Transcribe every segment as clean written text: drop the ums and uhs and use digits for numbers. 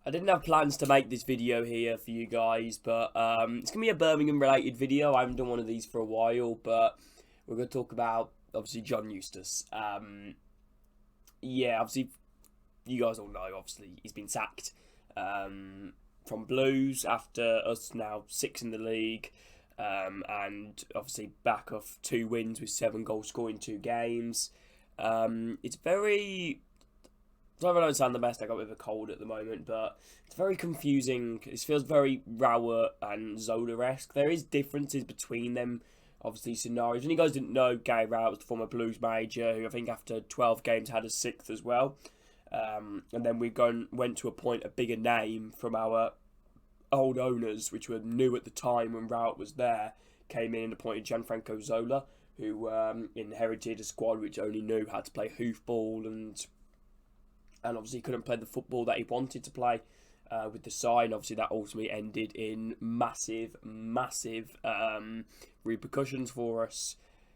I didn't have plans to make this video here for you guys, but it's going to be a Birmingham related video. I haven't done one of these for a while, but we're going to talk about, obviously, John Eustace. Yeah, obviously, you guys all know, obviously, he's been sacked from Blues after us now 6 in the league, and obviously back off 2 wins with 7 goals scored in 2 games. It's very... I don't sound the best. I got a bit of a cold at the moment, but it's very confusing. It feels very Rowett and Zola-esque. There is differences between them, obviously, scenarios. And you guys didn't know, Gary Rowett was the former Blues manager, who I think after 12 games had a 6th as well. And then we went to appoint a bigger name from our old owners, which were new at the time when Rowett was there, came in and appointed Gianfranco Zola, who inherited a squad which only knew how to play hoofball and obviously couldn't play the football that he wanted to play with the side. Obviously, that ultimately ended in massive repercussions for us.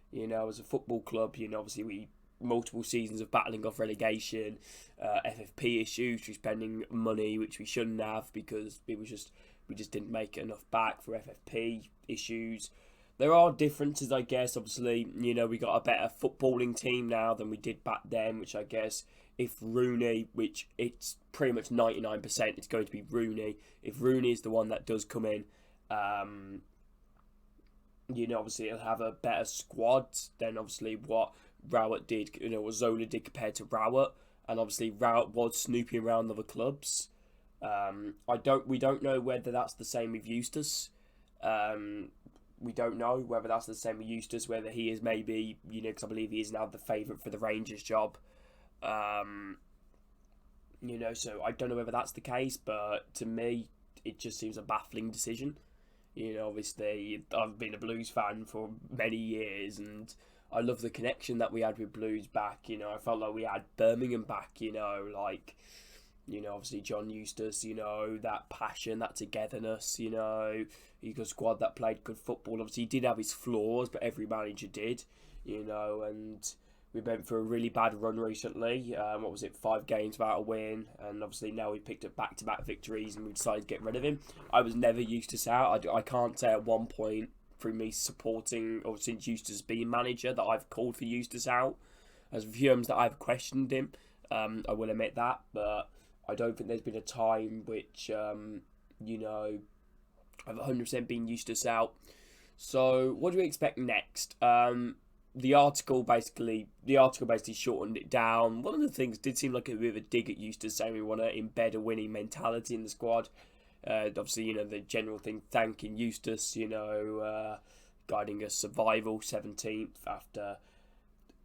You know, as a football club, you know, obviously we multiple seasons of battling off relegation, FFP issues, through spending money which we shouldn't have because we just didn't make enough back for FFP issues. There are differences, I guess. Obviously, you know, we got a better footballing team now than we did back then, which I guess if Rooney, which it's pretty much 99%, it's going to be Rooney. If Rooney is the one that does come in, you know, obviously he'll have a better squad than obviously what Rowett did, you know, what Zola did compared to Rowett. And obviously Rowett was snooping around other clubs. We don't know whether that's the same with Eustace. We don't know whether that's the same with Eustace, whether he is maybe, you know, because I believe he is now the favourite for the Rangers job. You know, so I don't know whether that's the case, but to me, it just seems a baffling decision. You know, obviously, I've been a Blues fan for many years, and I love the connection that we had with Blues back. You know, I felt like we had Birmingham back, you know, like, you know, obviously John Eustace, you know, that passion, that togetherness, you know, he got a squad that played good football. Obviously, he did have his flaws, but every manager did, you know, and we went through a really bad run recently. 5 games without a win, and obviously now we picked up back-to-back victories, and we decided to get rid of him. I was never Eustace out. I can't say at one point through me supporting, or since Eustace being manager, that I've called for Eustace out. There's a few times that I've questioned him. I will admit that, but I don't think there's been a time which, you know, I've 100% been Eustace out. So, what do we expect next? The article basically shortened it down. One of the things did seem like a bit of a dig at Eustace, saying we want to embed a winning mentality in the squad. Obviously, you know, the general thing, thanking Eustace, you know, guiding us survival 17th after.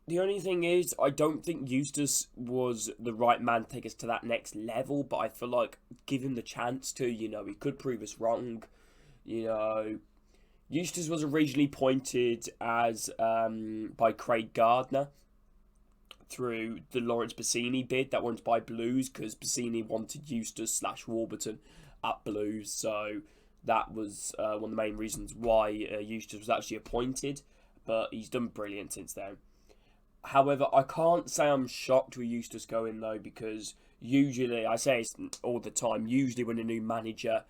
The only thing is, I don't think Eustace was the right man to take us to that next level, but I feel like give him the chance to, you know, he could prove us wrong. You know, Eustace was originally appointed as by Craig Gardner through the Lawrence Bassini bid that wanted to buy Blues, because Bassini wanted Eustace / Warburton at Blues, so that was one of the main reasons why Eustace was actually appointed, but he's done brilliant since then. However, I can't say I'm shocked with Eustace going, though, because usually, I say it all the time, usually when a new manager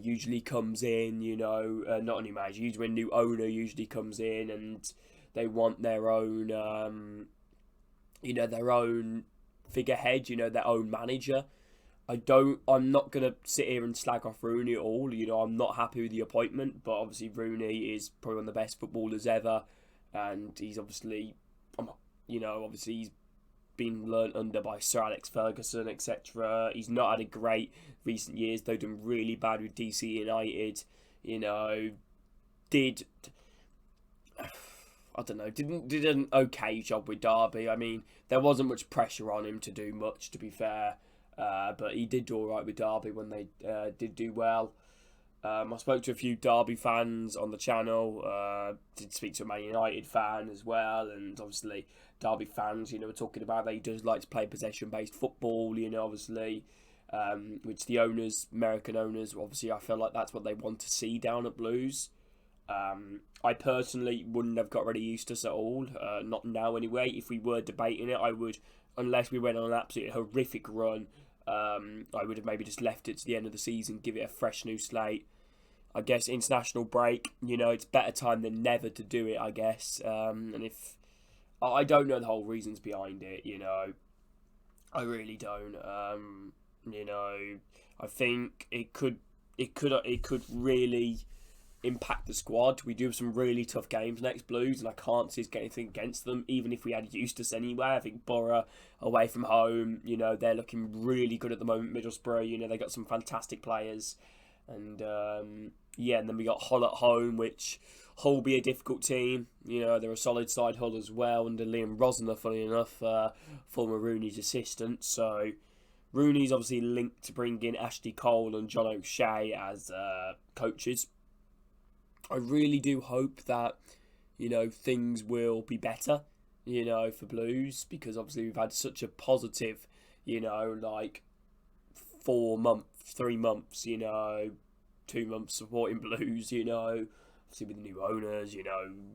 usually comes in, you know, not a new manager, usually when a new owner usually comes in and they want their own, you know, their own figurehead, you know, their own manager. I'm not going to sit here and slag off Rooney at all, you know, I'm not happy with the appointment, but obviously Rooney is probably one of the best footballers ever, and he's obviously, you know, obviously he's been learnt under by Sir Alex Ferguson, etc. He's not had a great recent years, though done really bad with DC United, you know, did an okay job with Derby. I mean, there wasn't much pressure on him to do much, to be fair, but he did do alright with Derby when they did do well. I spoke to a few Derby fans on the channel, did speak to a Man United fan as well, and obviously Derby fans, you know, were talking about that he does like to play possession-based football, you know, obviously, which the owners, American owners, obviously I feel like that's what they want to see down at Blues. I personally wouldn't have got rid of Eustace at all, not now anyway. If we were debating it, I would, unless we went on an absolutely horrific run, I would have maybe just left it to the end of the season, give it a fresh new slate. I guess international break, it's better time than never to do it, I guess. And if I don't know the whole reasons behind it, I really don't. I think it could really impact the squad. We do have some really tough games next, Blues, and I can't see us getting anything against them. Even if we had Eustace anyway, I think Borough away from home, they're looking really good at the moment. Middlesbrough, they got some fantastic players, and and then we got Hull at home, which Hull will be a difficult team. They're a solid side, Hull as well, under Liam Rosner, funny enough, former Rooney's assistant. So Rooney's obviously linked to bring in Ashley Cole and John O'Shea as coaches. I really do hope that, things will be better, for Blues, because obviously we've had such a positive, 4 months, 3 months, 2 months supporting Blues, obviously with the new owners,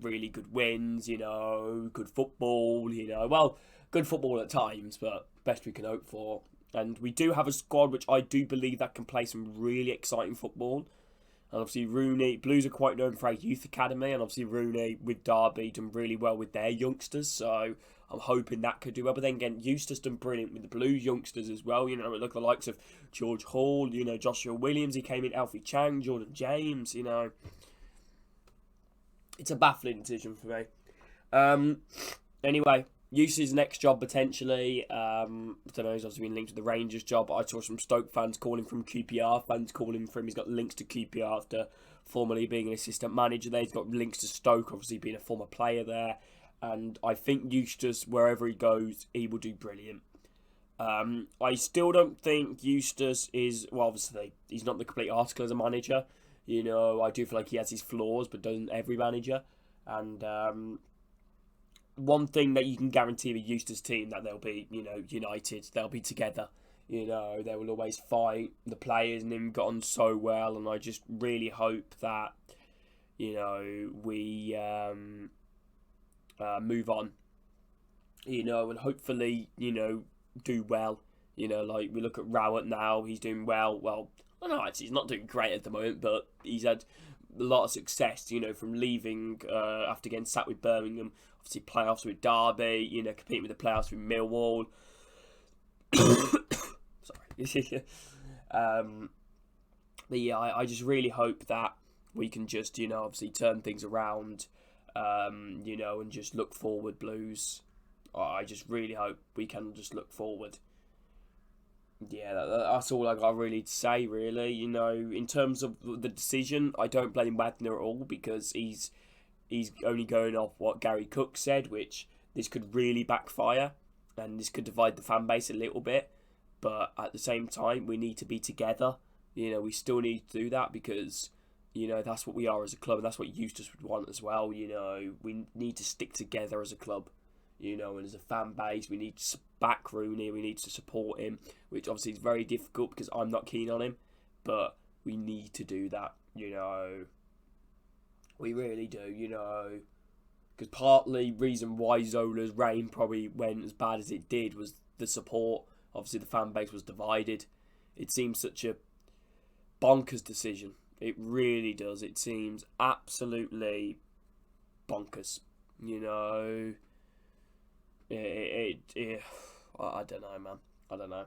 really good wins, good football, well, good football at times, but best we can hope for. And we do have a squad which I do believe that can play some really exciting football. And obviously Rooney, Blues are quite known for our youth academy, and obviously Rooney with Derby done really well with their youngsters, so I'm hoping that could do well. But then again, Eustace done brilliant with the Blues youngsters as well. Look at the likes of George Hall, Joshua Williams, he came in, Alfie Chang, Jordan James, It's a baffling decision for me. Anyway, Eustace's next job potentially, I don't know, he's obviously been linked to the Rangers job. I saw some Stoke fans calling from QPR, fans calling for him. He's got links to QPR after formerly being an assistant manager there. He's got links to Stoke, obviously being a former player there. And I think Eustace, wherever he goes, he will do brilliant. I still don't think Eustace is, well, obviously, he's not the complete article as a manager. I do feel like he has his flaws, but doesn't every manager. And one thing that you can guarantee with Eustace's team, that they'll be, united. They'll be together. They will always fight. The players and him got on so well, and I just really hope that, we move on. And hopefully, do well. Like we look at Rowett now, he's doing well. Well, I don't know, actually, he's not doing great at the moment, but he's had a lot of success, from leaving after getting sacked with Birmingham, obviously playoffs with Derby, competing with the playoffs with Millwall. Sorry. But yeah, I just really hope that we can just, obviously turn things around, and just look forward, Blues. I just really hope we can just look forward. Yeah, that's all I got really to say, really. In terms of the decision, I don't blame Wagner at all, because he's only going off what Gary Cook said, which this could really backfire, and this could divide the fan base a little bit. But at the same time, we need to be together. We still need to do that, because, that's what we are as a club, and that's what Eustace would want as well. We need to stick together as a club. And as a fan base, we need to back Rooney, we need to support him, which obviously is very difficult because I'm not keen on him, but we need to do that, we really do, because partly reason why Zola's reign probably went as bad as it did was the support. Obviously the fan base was divided. It seems such a bonkers decision, it really does. It seems absolutely bonkers, I don't know, man. I don't know.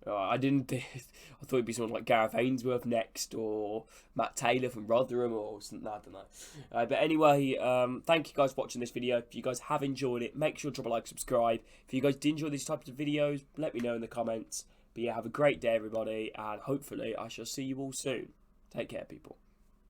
I thought it'd be someone like Gareth Ainsworth next, or Matt Taylor from Rotherham, or something. I don't know. But anyway, thank you guys for watching this video. If you guys have enjoyed it, make sure to drop a like, subscribe. If you guys did enjoy these types of videos, let me know in the comments. But yeah, have a great day, everybody, and hopefully I shall see you all soon. Take care, people.